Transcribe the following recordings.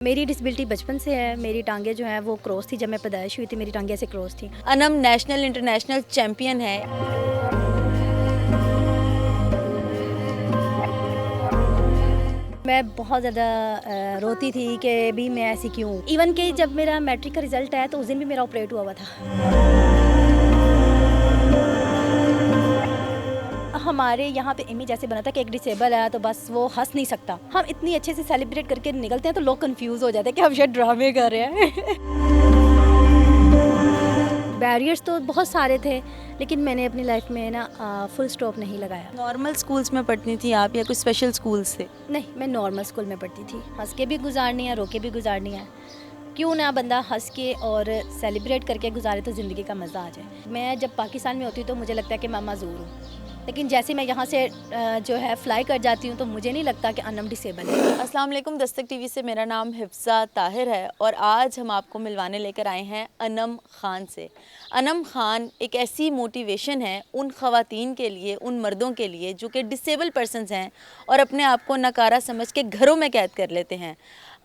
मेरी डिसेबिलिटी बचपन से है। मेरी टांगें जो हैं वो क्रॉस थी। जब मैं पैदाइश हुई थी मेरी टांगें ऐसे क्रॉस थी। अनम नेशनल इंटरनेशनल चैम्पियन है। मैं बहुत ज़्यादा रोती थी कि भी मैं ऐसी क्यों। इवन कि जब मेरा मैट्रिक का रिज़ल्ट आया तो उस दिन भी मेरा ऑपरेट हुआ था। हमारे यहाँ पे इमेज ऐसे बना था कि एक डिसेबल है तो बस वो हंस नहीं सकता। हम इतनी अच्छे से सेलिब्रेट करके निकलते हैं तो लोग कंफ्यूज हो जाते हैं कि हम शायद ड्रामे कर रहे हैं। बैरियर्स तो बहुत सारे थे लेकिन मैंने अपनी लाइफ में ना फुल स्टॉप नहीं लगाया। नॉर्मल स्कूल्स में पढ़ती थी आप या कुछ स्पेशल स्कूल से? नहीं, मैं नॉर्मल स्कूल में पढ़ती थी। हंस के भी गुजारनी है, रो के भी गुजारनी है। क्यों ना बंदा हंस के और सेलिब्रेट करके गुजारे तो ज़िंदगी का मज़ा आ जाए। मैं जब पाकिस्तान में होती तो मुझे लगता है कि मैं माज़ूर हूँ, लेकिन जैसे मैं यहाँ से जो है फ़्लाई कर जाती हूँ तो मुझे नहीं लगता कि अनम डिसेबल है। अस्सलाम वालेकुम, दस्तक टीवी से मेरा नाम हिफ्सा ताहिर है और आज हम आपको मिलवाने लेकर आए हैं अनम खान से। अनम खान एक ऐसी मोटिवेशन है उन ख़वातीन के लिए, उन मर्दों के लिए जो कि डिसेबल पर्सनस हैं और अपने आप को नकारा समझ के घरों में कैद कर लेते हैं।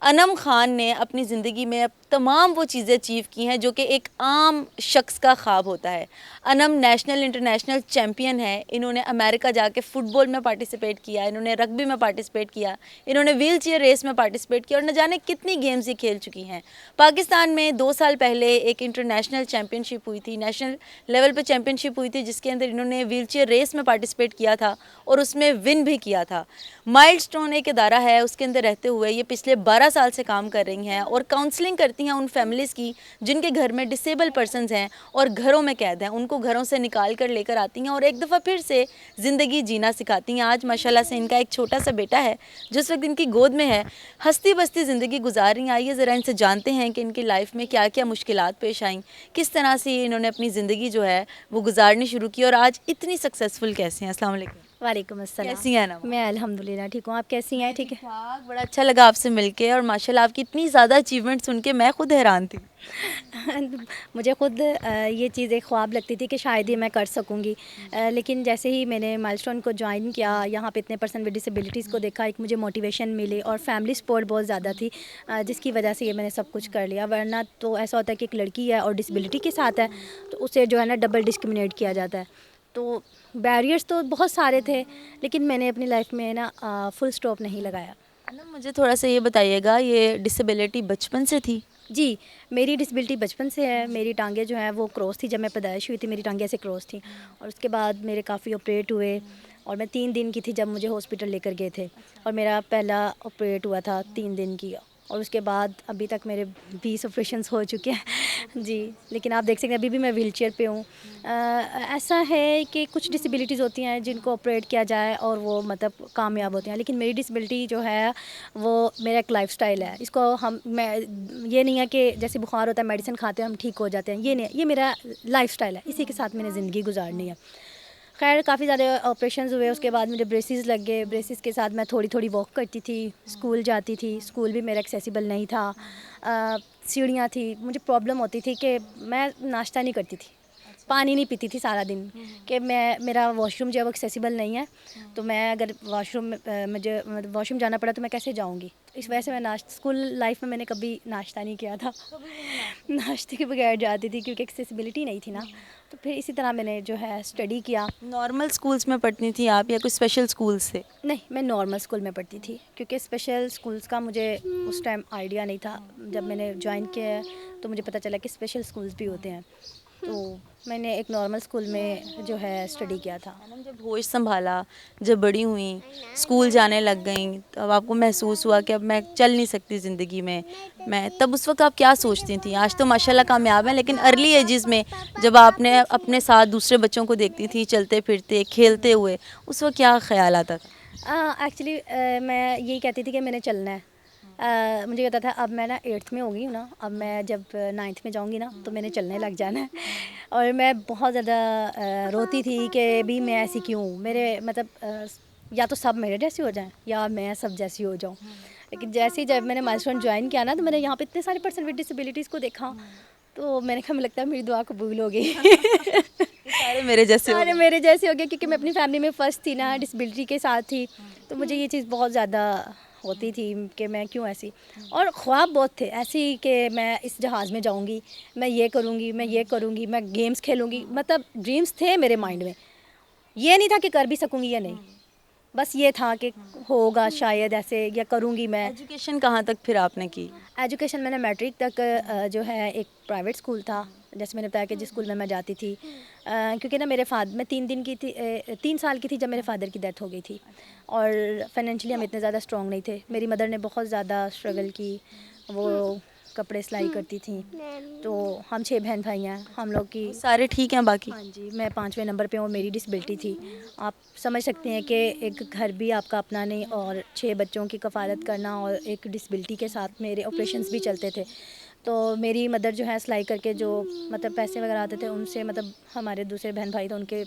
अनम खान ने अपनी ज़िंदगी में अब तमाम वो चीज़ें अचीव की हैं जो कि एक आम शख्स का ख्वाब होता है। अनम नेशनल इंटरनेशनल चैम्पियन है। इन्होंने अमेरिका जाके फ़ुटबॉल में पार्टिसिपेट किया, इन्होंने रग्बी में पार्टिसिपेट किया, इन्होंने व्हील चेयर रेस में पार्टिसिपेट किया और न जाने कितनी गेम्स ये खेल चुकी हैं। पाकिस्तान में 2 साल पहले एक इंटरनेशनल चैम्पियनशिप हुई थी, नेशनल लेवल पर चैम्पियनशिप हुई थी जिसके अंदर इन्होंने व्हील चेयर रेस में पार्टिसिपेट किया था और उसमें विन भी किया था। माइलस्टोन एक इदारा है, उसके अंदर रहते हुए ये पिछले 12 साल से काम कर रही हैं और काउंसलिंग करती हैं उन फैमिलीज़ की जिनके घर में डिसेबल पर्सनस हैं और घरों में कैद हैं। उनको घरों से निकाल कर लेकर आती हैं और एक दफ़ा फिर से ज़िंदगी जीना सिखाती हैं। आज माशाल्लाह से इनका एक छोटा सा बेटा है जो इस वक्त इनकी गोद में है, हंसती बसती ज़िंदगी गुजार रही हैं। आइए ज़रा इनसे जानते हैं कि इनकी लाइफ में क्या क्या मुश्किलात पेश आईं, किस तरह से इन्होंने अपनी ज़िंदगी जो है वो गुजारनी शुरू की और आज इतनी सक्सेसफुल कैसे हैं। अस्सलाम वालेकुम। वालेकुम अस्सलाम। कैसी हैं ना? मैं अल्हम्दुलिल्लाह ठीक हूँ। आप कैसी हैं? ठीक है। बड़ा अच्छा लगा आपसे मिलके और माशाल्लाह आपकी इतनी ज़्यादा अचीवमेंट सुन के मैं खुद हैरान थी। मुझे खुद ये चीज़ एक ख्वाब लगती थी कि शायद ही मैं कर सकूँगी, लेकिन जैसे ही मैंने माइलस्टोन को ज्वाइन किया, यहाँ पे इतने पर्सन विद डिसेबिलिटीज़ को देखा, एक मुझे मोटिवेशन मिली और फैमिली सपोर्ट बहुत ज़्यादा थी, जिसकी वजह से ये मैंने सब कुछ कर लिया। वरना तो ऐसा होता है कि एक लड़की है और डिसेबिलिटी के साथ है तो उसे जो है ना डबल डिस्क्रिमिनेट किया जाता है। तो बैरियर्स तो बहुत सारे थे लेकिन मैंने अपनी लाइफ में ना फुल स्टॉप नहीं लगाया। मुझे थोड़ा सा ये बताइएगा, ये डिसेबिलिटी बचपन से थी? जी, मेरी डिसेबिलिटी बचपन से है। मेरी टांगें जो हैं वो क्रॉस थी। जब मैं पैदाइश हुई थी मेरी टांगें ऐसे क्रॉस थी और उसके बाद मेरे काफ़ी ऑपरेट हुए और मैं 3 दिन की थी जब मुझे हॉस्पिटल लेकर गए थे और मेरा पहला ऑपरेट हुआ था 3 दिन की और उसके बाद अभी तक मेरे 20 ऑपरेशंस हो चुके हैं। जी, लेकिन आप देख सकते हैं अभी भी मैं व्हीलचेयर पे हूँ। ऐसा है कि कुछ डिसेबिलिटीज़ होती हैं जिनको ऑपरेट किया जाए और वो मतलब कामयाब होती हैं, लेकिन मेरी डिसेबिलिटी जो है वो मेरा एक लाइफ़स्टाइल है। इसको मैं ये नहीं है कि जैसे बुखार होता है मेडिसिन खाते हैं हम ठीक हो जाते हैं, ये नहीं है, ये मेरा लाइफ़स्टाइल है। इसी के साथ मैंने ज़िंदगी गुजारनी है। खैर काफ़ी ज़्यादा ऑपरेशंस हुए, उसके बाद मुझे ब्रेसिस लग गए। ब्रेसिस के साथ मैं थोड़ी वॉक करती थी, स्कूल जाती थी। स्कूल भी मेरा एक्सेसिबल नहीं था, सीढ़ियाँ थी। मुझे प्रॉब्लम होती थी कि मैं नाश्ता नहीं करती थी, पानी नहीं पीती थी सारा दिन, कि मेरा वॉशरूम जो है वो एक्सेसिबल नहीं है, तो मैं अगर वॉशरूम मुझे वॉशरूम जाना पड़ा तो मैं कैसे जाऊँगी। इस वजह से मैं स्कूल लाइफ में मैंने कभी नाश्ता नहीं किया था। नाश्ते के बगैर जाती थी क्योंकि एक्सेसिबिलिटी नहीं थी ना। तो फिर इसी तरह मैंने जो है स्टडी किया। नॉर्मल स्कूल्स में पढ़ती थी आप या कुछ स्पेशल स्कूल से? नहीं, मैं नॉर्मल स्कूल में पढ़ती थी क्योंकि स्पेशल स्कूल्स का मुझे उस टाइम आइडिया नहीं था। जब मैंने ज्वाइन किया है तो मुझे पता चला कि स्पेशल स्कूल्स भी होते हैं, तो मैंने एक नॉर्मल स्कूल में जो है स्टडी किया था। जब होश संभाला, जब बड़ी हुई, स्कूल जाने लग गई, तब आपको महसूस हुआ कि अब मैं चल नहीं सकती ज़िंदगी में, मैं तब उस वक्त आप क्या सोचती थी? आज तो माशाल्लाह कामयाब हैं, लेकिन अर्ली एजेस में जब आपने अपने साथ दूसरे बच्चों को देखती थी चलते फिरते खेलते हुए, उस वक्त क्या ख्याल आता था? एक्चुअली मैं यही कहती थी कि मैंने चलना है। मुझे पता था अब मैं ना 8th में हो गई हूँ ना, अब मैं जब 9th में जाऊँगी ना तो मैंने चलने लग जाना है। और मैं बहुत ज़्यादा रोती थी कि भी मैं ऐसी क्यों। मेरे मतलब या तो सब मेरे जैसे हो जाएं या मैं सब जैसी हो जाऊँ। लेकिन जैसे ही जब मैंने माइलस्टोन ज्वाइन किया ना तो मैंने यहाँ पे इतने सारे पर्सन विद डिसेबिलिटीज़ को देखा, तो मैंने कहा मुझे लगता है मेरी दुआ कबूल हो गई। सारे मेरे जैसे हो सारे गए। मेरे जैसे हो गए क्योंकि मैं अपनी फैमिली में फर्स्ट थी ना, डिसेबिलिटी के साथ थी, तो मुझे ये चीज़ बहुत ज़्यादा होती थी कि मैं क्यों ऐसी, और ख्वाब बहुत थे ऐसी कि मैं इस जहाज़ में जाऊंगी, मैं ये करूंगी, मैं ये करूंगी, मैं गेम्स खेलूंगी, मतलब ड्रीम्स थे मेरे माइंड में। ये नहीं था कि कर भी सकूंगी या नहीं, बस ये था कि होगा शायद ऐसे, या करूंगी मैं। एजुकेशन कहाँ तक फिर आपने की? एजुकेशन मैंने मैट्रिक तक जो है एक प्राइवेट स्कूल था, जैसे मैंने बताया कि जिस स्कूल में मैं जाती थी, क्योंकि ना मेरे फादर, मैं 3 दिन की थी, 3 साल की थी जब मेरे फादर की डेथ हो गई थी, और फाइनेंशियली हम इतने ज़्यादा स्ट्रॉन्ग नहीं थे। मेरी मदर ने बहुत ज़्यादा स्ट्रगल की, वो कपड़े सिलाई करती थी, तो हम 6 बहन भाई हैं, हम लोग की। सारे ठीक हैं बाकी? हाँ जी, मैं 5वें नंबर पे हूँ, मेरी डिसेबिलिटी थी। आप समझ सकते हैं कि एक घर भी आपका अपना नहीं, और 6 बच्चों की कफ़ालत करना, और एक डिसेबिलिटी के साथ मेरे ऑपरेशंस भी चलते थे। तो मेरी मदर जो है सिलाई करके जो मतलब पैसे वगैरह आते थे उनसे, मतलब हमारे दूसरे बहन भाई थे उनके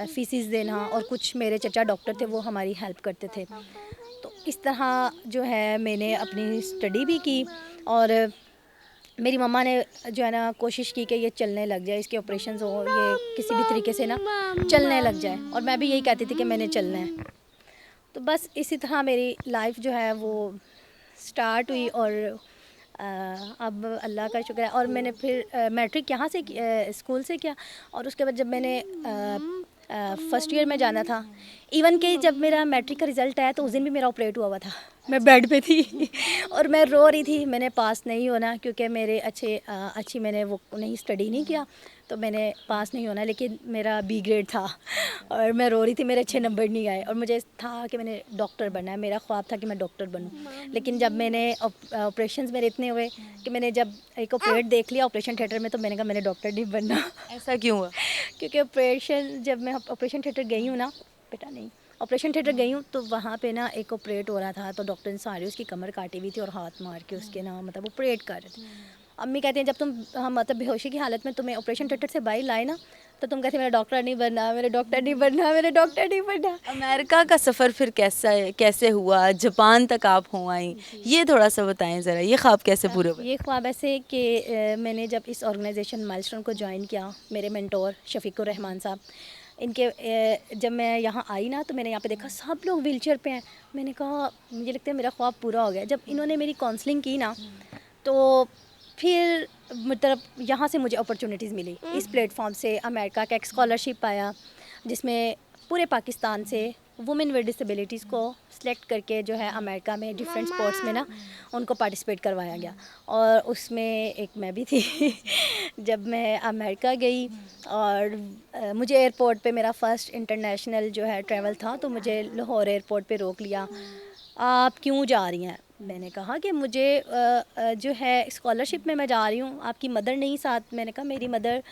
फ़ीसिस देना, और कुछ मेरे चचा डॉक्टर थे वो हमारी हेल्प करते थे। तो इस तरह जो है मैंने अपनी स्टडी भी की, और मेरी मम्मा ने जो है ना कोशिश की कि ये चलने लग जाए, इसके ऑपरेशंस हो, ये किसी भी तरीके से ना चलने लग जाए, और मैं भी यही कहती थी कि मैंने चलना है। तो बस इसी तरह मेरी लाइफ जो है वो स्टार्ट हुई, और अब अल्लाह का शुक्र है। और मैंने फिर मैट्रिक यहाँ से स्कूल से किया, और उसके बाद जब मैंने फर्स्ट ईयर में जाना था, इवन कि जब मेरा मैट्रिक का रिज़ल्ट आया तो उस दिन भी मेरा ऑपरेट हुआ था, मैं बेड पे थी और मैं रो रही थी, मैंने पास नहीं होना, क्योंकि मेरे अच्छी मैंने वो नहीं स्टडी नहीं किया, तो मैंने पास नहीं होना, लेकिन मेरा बी ग्रेड था, और मैं रो रही थी, मेरे अच्छे नंबर नहीं आए, और मुझे था कि मैंने डॉक्टर बनना है, मेरा ख्वाब था कि मैं डॉक्टर बनूं। लेकिन जब मैंने ऑपरेशंस मेरे इतने हुए कि मैंने जब एक ऑपरेट देख लिया ऑपरेशन थिएटर में, तो मैंने कहा मैंने डॉक्टर नहीं बनना ऐसा क्यों हुआ? क्योंकि ऑपरेशन, जब मैं ऑपरेशन थिएटर गई हूँ ना, बेटा नहीं, ऑपरेशन थिएटर गई हूँ, तो वहाँ पे ना एक ऑपरेट हो रहा था, तो डॉक्टर ने सारी उसकी कमर काटी हुई थी और हाथ मार के उसके ना मतलब ऑपरेट कर रहे थे। अम्मी कहती हैं जब तुम हम मतलब बेहोशी की हालत में तुम्हें ऑपरेशन थिएटर से बाहर लाए ना, तो तुम कहते मेरा डॉक्टर नहीं बनना, मेरे डॉक्टर नहीं बनना, मेरे डॉक्टर नहीं बनना। अमेरिका का सफ़र फिर कैसे हुआ? जापान तक आप हो आई, ये थोड़ा सा बताएं ज़रा, ये ख्वाब कैसे पूरे हुए? ये ख्वाब ऐसे कि मैंने जब इस ऑर्गेनाइजेशन माइलस्टोन को ज्वाइन किया, मेरे मेंटोर शफीकुर रहमान साहब, इनके जब मैं यहाँ आई ना, तो मैंने यहाँ पे देखा सब लोग व्हीलचेयर पे हैं। मैंने कहा मुझे लगता है मेरा ख्वाब पूरा हो गया। जब इन्होंने मेरी काउंसलिंग की ना, तो फिर मतलब यहाँ से मुझे अपॉर्चुनिटीज़ मिली। इस प्लेटफॉर्म से अमेरिका का एक स्कॉलरशिप आया, जिसमें पूरे पाकिस्तान से वुमेन विद डिसेबिलिटीज़ को सिलेक्ट करके जो है अमेरिका में डिफरेंट स्पोर्ट्स में ना उनको पार्टिसिपेट करवाया गया, और उसमें एक मैं भी थी। जब मैं अमेरिका गई, और मुझे एयरपोर्ट पे मेरा फ़र्स्ट इंटरनेशनल जो है ट्रैवल था, तो मुझे लाहौर एयरपोर्ट पे रोक लिया। आप क्यों जा रही हैं? मैंने कहा कि मुझे जो है स्कॉलरशिप में मैं जा रही हूँ, आपकी मदर नहीं साथ? मैंने कहा मेरी मदर,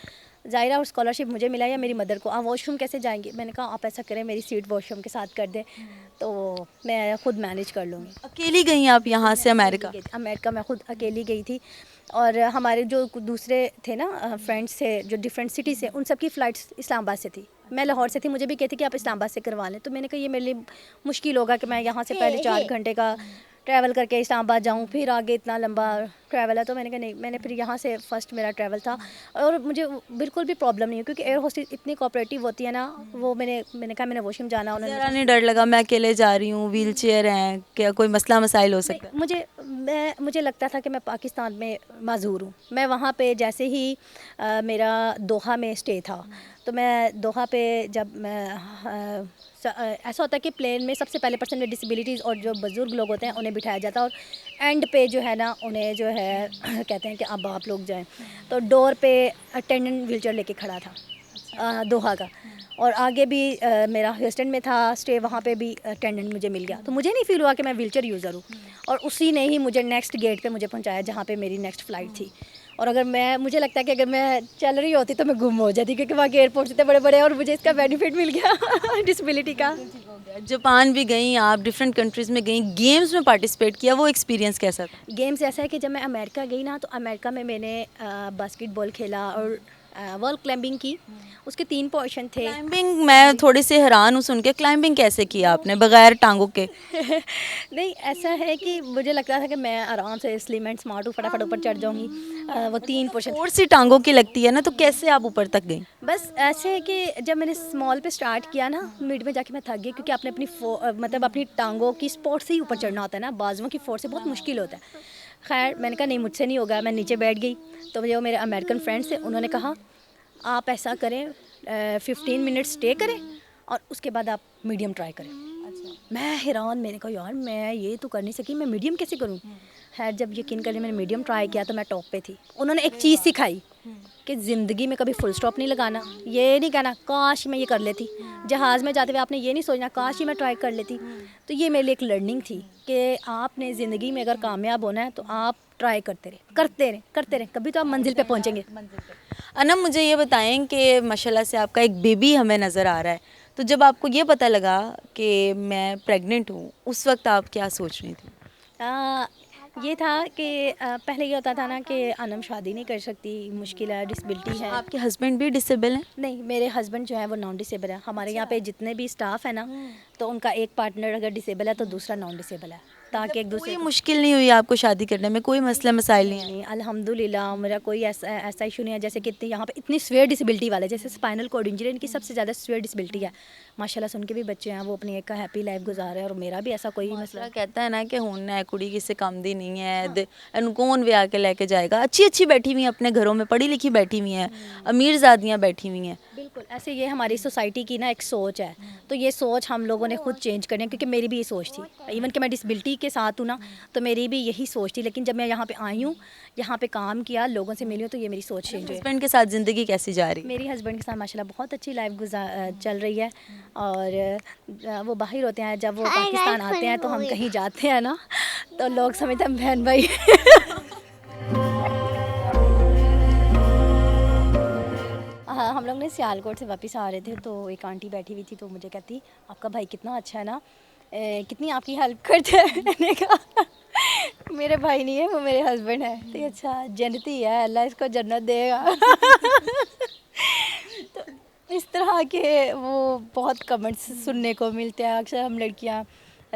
ज़ाहिर है और स्कॉलरशिप मुझे मिला या मेरी मदर को, आप वॉशरूम कैसे जाएंगी? मैंने कहा आप ऐसा करें मेरी सीट वॉशरूम के साथ कर दें, तो मैं खुद मैनेज कर लूँगी। अकेली गई आप यहाँ से अमेरिका? अमेरिका मैं खुद अकेली गई थी, और हमारे जो दूसरे थे ना फ्रेंड्स थे जो डिफरेंट सिटी से, उन सब की फ़्लाइट्स इस्लामाबाद से थी, मैं लाहौर से थी। मुझे भी कहती कि आप इस्लामाबाद से करवा लें, तो मैंने कहा ये मेरे लिए मुश्किल होगा कि मैं यहाँ से पहले 4 घंटे का ट्रैवल करके इस्लामाबाद जाऊँ, फिर आगे इतना लंबा ट्रैवल है। तो मैंने कहा नहीं, मैंने फिर यहाँ से फ़र्स्ट मेरा ट्रैवल था, और मुझे बिल्कुल भी प्रॉब्लम नहीं है, क्योंकि एयर होस्टेस इतनी कोऑपरेटिव होती है ना। वो मैंने कहा मैंने वॉशरूम जाना, ज़रा उन्होंने नहीं डर लगा? मैं अकेले जा रही हूँ, व्हील चेयर हैं, क्या कोई मसला मसाइल हो सकता है? मुझे लगता था कि मैं पाकिस्तान में माज़ूर हूँ। मैं वहाँ पे जैसे ही मेरा दोहा में स्टे था, तो मैं दोहा पे जब मैं ऐसा होता है कि प्लेन में सबसे पहले पर्सन में डिसेबिलिटीज़ और जो बुज़ुर्ग लोग होते हैं उन्हें बिठाया जाता है, और एंड पे जो है ना उन्हें जो है कहते हैं कि अब आप लोग जाएं। तो डोर पे अटेंडेंट व्हीलचेयर लेके खड़ा था दोहा का, और आगे भी मेरा ह्यूस्टन में था स्टे, वहाँ पे भी अटेंडेंट मुझे मिल गया। तो मुझे नहीं फ़ील हुआ कि मैं व्हीलचेयर यूज़र हूँ, और उसी ने ही मुझे नेक्स्ट गेट पे मुझे पहुँचाया जहाँ पे मेरी नेक्स्ट फ़्लाइट थी। और अगर मुझे लगता है कि अगर मैं चल रही होती तो मैं गुम हो जाती, क्योंकि वहाँ के एयरपोर्ट्स इतने बड़े बड़े हैं, और मुझे इसका बेनिफिट मिल गया डिसेबिलिटी का। जापान भी गई आप, डिफरेंट कंट्रीज़ में गई, गेम्स में पार्टिसिपेट किया, वो एक्सपीरियंस कैसा था? गेम्स ऐसा है कि जब मैं अमेरिका गई ना, तो अमेरिका में मैंने बास्केटबॉल खेला, और वॉल क्लाइंबिंग की, उसके 3 पोर्शन थे। क्लाइंबिंग, मैं थोड़ी सी हैरान हूँ सुन के, क्लाइंबिंग कैसे किया आपने बगैर टांगों के? नहीं, ऐसा है कि मुझे लगता था कि मैं आराम से स्लिम एंड स्मार्ट हूँ, फटाफट ऊपर चढ़ जाऊँगी। वो 3 पोर्शन फोर्स ही टांगों की लगती है ना, तो कैसे आप ऊपर तक गई? बस ऐसे है कि जब मैंने स्मॉल पे स्टार्ट किया ना, मिड में जाके मैं थक गई, क्योंकि आपने मतलब अपनी टांगों की सपोर्ट से ही ऊपर चढ़ना होता है ना, बाजुओं की फोर्स से बहुत मुश्किल होता है। खैर मैंने कहा नहीं, मुझसे नहीं होगा, मैं नीचे बैठ गई। तो जो मेरे अमेरिकन फ्रेंड्स थे उन्होंने कहा आप ऐसा करें, 15 मिनट स्टे करें और उसके बाद आप मीडियम ट्राई करें। मैं हैरान, मैंने कहा यार मैं ये तो कर नहीं सकी, मैं मीडियम कैसे करूँ। खैर जब यकीन करें मैंने मीडियम ट्राई किया तो मैं टॉप पे थी। उन्होंने एक चीज़ सिखाई कि ज़िंदगी में कभी फुल स्टॉप नहीं लगाना, ये नहीं कहना काश मैं ये कर लेती। जहाज़ में जाते हुए आपने ये नहीं सोचना काश ही मैं ट्राई कर लेती। तो ये मेरे लिए एक लर्निंग थी कि आपने ज़िंदगी में अगर कामयाब होना है तो आप ट्राई करते रहे, करते रहे, करते रहे, कभी तो आप मंजिल पे पहुँचेंगे। अनम, मुझे ये बताएं कि माशाल्लाह से आपका एक बेबी हमें नज़र आ रहा है, तो जब आपको ये पता लगा कि मैं प्रेग्नेंट हूँ, उस वक्त आप क्या सोच रही थी? आ, ये था कि पहले ये होता था ना कि अनम शादी नहीं कर सकती, मुश्किल है, डिसेबिलिटी है। आपके हस्बैंड भी डिसेबल हैं? नहीं, मेरे हस्बैंड जो है वो नॉन डिसेबल है। हमारे यहाँ पे जितने भी स्टाफ है ना, तो उनका एक पार्टनर अगर डिसेबल है तो दूसरा नॉन डिसेबल है, ताकि एक दूसरे कोई को। मुश्किल नहीं हुई आपको शादी करने में? कोई मसला मसाइल नहीं है? नहीं, अल्हम्दुलिल्लाह मेरा कोई ऐसा इशू नहीं है। जैसे कि यहाँ पे इतनी स्वेयर डिसेबिलिटी वाले, जैसे स्पाइनल कॉर्ड इंजरी, इनकी सबसे ज़्यादा स्वेयर डिसेबिलिटी है। माशाल्लाह से उनके भी बच्चे हैं, वो अपनी एक हैप्पी लाइफ गुजार रहे हैं, और मेरा भी ऐसा कोई मसला। कहता है ना कि हुन है कुड़ी किसी काम दी नहीं है, इनको कौन ब्याह के लेके जाएगा। अच्छी अच्छी बैठी हुई हैं अपने घरों में, पढ़ी लिखी बैठी हुई हैं, अमीरजादियाँ बैठी हुई हैं। बिल्कुल ऐसे ये हमारी सोसाइटी की ना एक सोच है, तो ये सोच हम लोगों ने खुद चेंज करनी है, क्योंकि मेरी भी ये सोच थी। इवन कि मैं डिसेबिलिटी के साथ हूँ ना, तो मेरी भी यही सोच थी। लेकिन जब मैं यहाँ पे आई हूँ, यहाँ पे काम किया, लोगों से मिली हूँ, तो ये मेरी सोच चेंज हुई। हस्बैंड के साथ ज़िंदगी कैसी जा रही है? मेरी हस्बैंड के साथ माशाल्लाह बहुत अच्छी लाइफ चल रही है। और वो बाहर होते हैं, जब वो पाकिस्तान आते हैं तो हम कहीं जाते हैं ना, तो लोग समझते हैं बहन भाई। हाँ, हम लोग ने सियालकोट से वापस आ रहे थे, तो एक आंटी बैठी हुई थी, तो मुझे कहती आपका भाई कितना अच्छा है ना, कितनी आपकी हेल्प करता है। मैंने कहा मेरे भाई नहीं है, वो मेरे हस्बैंड है। तो अच्छा जन्नती है, अल्लाह इसको जन्नत देगा। तो इस तरह के वो बहुत कमेंट्स सुनने को मिलते हैं। अक्सर हम लड़कियां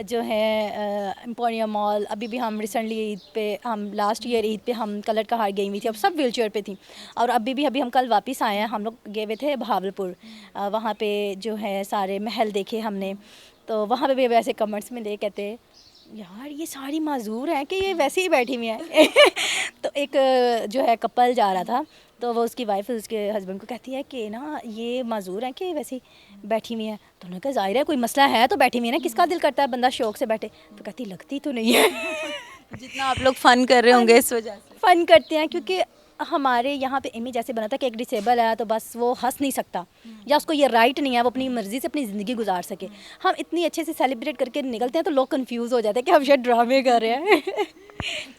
जो हैं एम्पोरियम मॉल, अभी भी हम रिसेंटली ईद पे, हम लास्ट ईयर ईद पे हम कलर का हार गई हुई थी, अब सब व्हील चेयर पे थी। और अभी हम कल वापस आए हैं, हम लोग गए हुए थे भावलपुर, वहाँ पे जो है सारे महल देखे हमने। तो वहाँ पे भी वैसे कमेंट्स में दे कहते यार ये सारी माजूर हैं कि ये वैसे ही बैठी हुई हैं। तो एक जो है कपल जा रहा था, तो वो उसकी वाइफ उसके हस्बैंड को कहती है कि ना ये माजूर हैं कि वैसे ही बैठी हुई हैं। तो उन्होंने कहा जाहिर है कोई मसला है तो बैठी हुई है ना, किसका दिल करता है बंदा शौक से बैठे। तो कहती लगती तो नहीं है। जितना आप लोग फ़न कर रहे होंगे इस वजह से। फ़न करते हैं, क्योंकि हमारे यहाँ पे इमेज ऐसे बना था कि एक डिसेबल है तो बस वो हंस नहीं सकता, या उसको ये राइट नहीं है वो अपनी मर्ज़ी से अपनी ज़िंदगी गुजार सके। हम इतनी अच्छे से सेलिब्रेट करके निकलते हैं तो लोग कंफ्यूज हो जाते हैं कि हम शायद ड्रामे कर रहे हैं।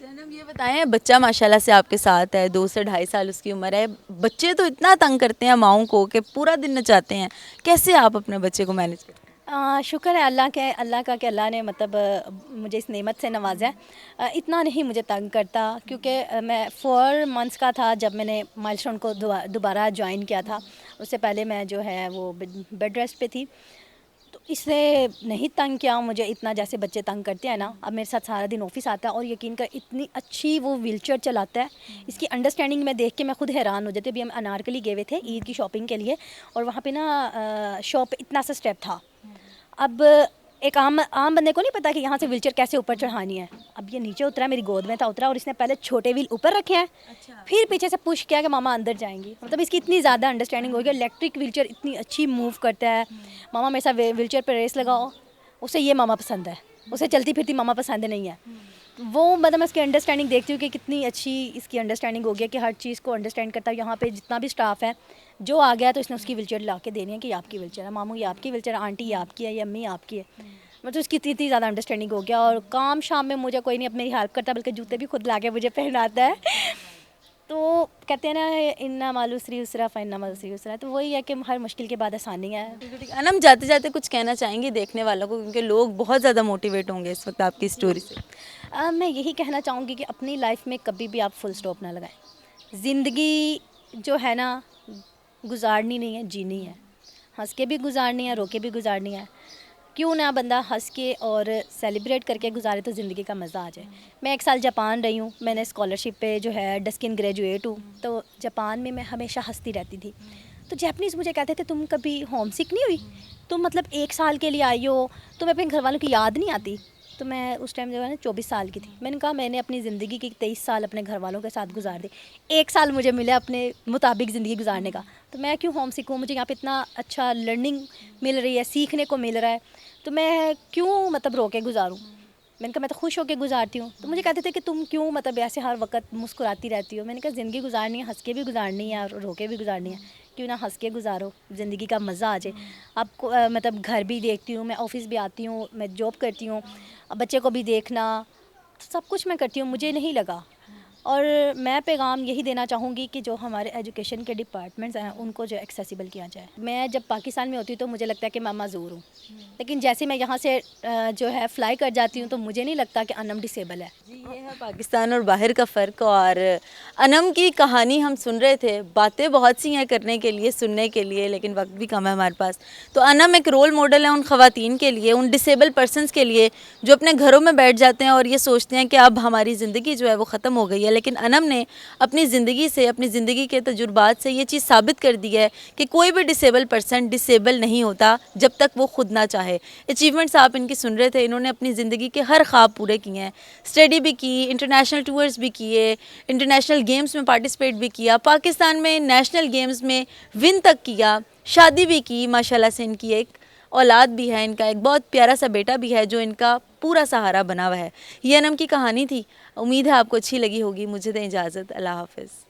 जनाब ये बताएं, बच्चा माशाल्लाह से आपके साथ है, 2 से ढाई साल उसकी उम्र है। बच्चे तो इतना तंग करते हैं माओं को कि पूरा दिन नचाते हैं, कैसे आप अपने बच्चे को मैनेज करते हैं? शुक्र है अल्लाह का कि अल्लाह ने मतलब मुझे इस नेमत से नवाजा है। इतना नहीं मुझे तंग करता, क्योंकि मैं 4 मंथ्स का था जब मैंने माइलस्टोन को दोबारा ज्वाइन किया था। उससे पहले मैं जो है वो बेड रेस्ट पे थी, तो इसने नहीं तंग किया मुझे इतना जैसे बच्चे तंग करते हैं ना। अब मेरे साथ सारा दिन ऑफिस आता है, और यकीन कर इतनी अच्छी वो व्हीलचेयर चलाता है, इसकी अंडरस्टैंडिंग में देख के मैं खुद हैरान हो जाती। अभी हम अनारकली गए हुए थे ईद की शॉपिंग के लिए, और वहाँ पे ना शॉप पे इतना सा स्टेप था। अब एक आम बंदे को नहीं पता कि यहाँ से व्हीलचेयर कैसे ऊपर चढ़ानी है। अब ये नीचे उतरा, मेरी गोद में था, उतरा, और इसने पहले छोटे व्हील ऊपर रखे हैं, फिर पीछे से पुश किया कि मामा अंदर जाएंगी। मतलब इसकी इतनी ज़्यादा अंडरस्टैंडिंग हो गई। इलेक्ट्रिक व्हीलचेयर इतनी अच्छी मूव करता है। मामा मेरे साथ व्हीलचेयर पर रेस लगाओ, उसे ये मामा पसंद है, उसे चलती फिरती मामा पसंद नहीं है। वो मतलब मैं इसकी अंडरस्टैंडिंग देखती हूँ कि कितनी अच्छी इसकी अंडरस्टैंडिंग हो गया कि हर चीज़ को अंडरस्टैंड करता है। यहाँ पे जितना भी स्टाफ है जो आ गया तो इसने उसकी व्हीलचेयर ला के देनी है कि ये आपकी व्हीलचेयर है, मामू ये आपकी व्हीलचेयर, आंटी ये आपकी है, ये अम्मी आपकी है। मतलब उसकी इतनी ज़्यादा अंडरस्टैंडिंग हो गया। और काम शाम में मुझे कोई नहीं अब मेरी हेल्प करता, बल्कि जूते भी खुद ला के मुझे पहनाता है। तो कहते हैं ना इन्ना मालूसरी उसरा फ़इन्ना मालूसरी उसरा, तो वही है कि हर मुश्किल के बाद आसानी है। अनम, जाते जाते कुछ कहना चाहेंगी देखने वालों को, क्योंकि लोग बहुत ज़्यादा मोटिवेट होंगे इस वक्त आपकी स्टोरी से? मैं यही कहना चाहूँगी कि अपनी लाइफ में कभी भी आप फुल स्टॉप ना लगाएं। ज़िंदगी जो है ना गुजारनी नहीं है, जीनी है। हंस के भी गुजारनी है, रो के भी गुजारनी है। क्यों ना बंदा हंस के और सेलिब्रेट करके गुजारे तो ज़िंदगी का मज़ा आ जाए। मैं 1 साल जापान रही हूँ, मैंने स्कॉलरशिप पे जो है डस्किन ग्रेजुएट हूँ, तो जापान में मैं हमेशा हंसती रहती थी। तो जैपनीज़ मुझे कहते थे तुम कभी होम सिक नहीं हुई, तुम मतलब 1 साल के लिए आई हो, तुम्हें अपने घर वालों की याद नहीं आती। तो मैं उस टाइम जो है ना 24 साल की थी। मैंने कहा मैंने अपनी ज़िंदगी की 23 साल अपने घर वालों के साथ गुजार दी, 1 साल मुझे मिला अपने मुताबिक ज़िंदगी गुजारने का, तो मैं क्यों होम सिक हूँ। मुझे यहाँ पे इतना अच्छा लर्निंग मिल रही है, सीखने को मिल रहा है, तो मैं क्यों मतलब रो के गुजारूँ। मैंने कहा मैं तो खुश होकर गुजारती हूँ। तो मुझे कहते थे कि तुम क्यों मतलब ऐसे हर वक्त मुस्कुराती रहती हो। मैंने कहा ज़िंदगी गुजारनी है, हंस के भी गुजारनी है और रो के भी गुजारनी है। क्यों ना हंस के गुजारो, ज़िंदगी का मज़ा आ जाए। आपको मतलब घर भी देखती हूँ मैं, ऑफिस भी आती हूँ, मैं जॉब करती हूँ, बच्चे को भी देखना, सब कुछ मैं करती हूँ। मुझे नहीं लगा, और मैं पैगाम यही देना चाहूँगी कि जो हमारे एजुकेशन के डिपार्टमेंट्स हैं उनको जो एक्सेसिबल किया जाए। मैं जब पाकिस्तान में होती हूँ तो मुझे लगता है कि मैं माज़ूर हूँ, लेकिन जैसे मैं यहाँ से जो है फ़्लाई कर जाती हूँ तो मुझे नहीं लगता कि अनम डिसेबल है। जी, ये है पाकिस्तान और बाहर का फ़र्क। और अनम की कहानी हम सुन रहे थे, बातें बहुत सी हैं करने के लिए, सुनने के लिए, लेकिन वक्त भी कम है हमारे पास। तो अनम एक रोल मॉडल है उन ख़वातीन के लिए, उन डिसेबल पर्सनस के लिए जो अपने घरों में बैठ जाते हैं और ये सोचते हैं कि अब हमारी ज़िंदगी जो है वो ख़त्म हो गई है। लेकिन अनम ने अपनी ज़िंदगी से, अपनी ज़िंदगी के तजुर्बात से ये चीज़ साबित कर दी है कि कोई भी डिसेबल पर्सन डिसेबल नहीं होता जब तक वो खुद ना चाहे। अचीवमेंट्स आप इनकी सुन रहे थे, इन्होंने अपनी ज़िंदगी के हर ख्वाब पूरे किए हैं, स्टडी भी की, इंटरनेशनल टूर्स भी किए, इंटरनेशनल गेम्स में पार्टिसिपेट भी किया, पाकिस्तान में नेशनल गेम्स में विन तक किया, शादी भी की। माशाल्लाह से इनकी एक औलाद भी है, इनका एक बहुत प्यारा सा बेटा भी है जो इनका पूरा सहारा बना हुआ है। ये अनम की कहानी थी। उम्मीद है आपको अच्छी लगी होगी। मुझे दें इजाज़त। अल्लाह हाफ़िज़।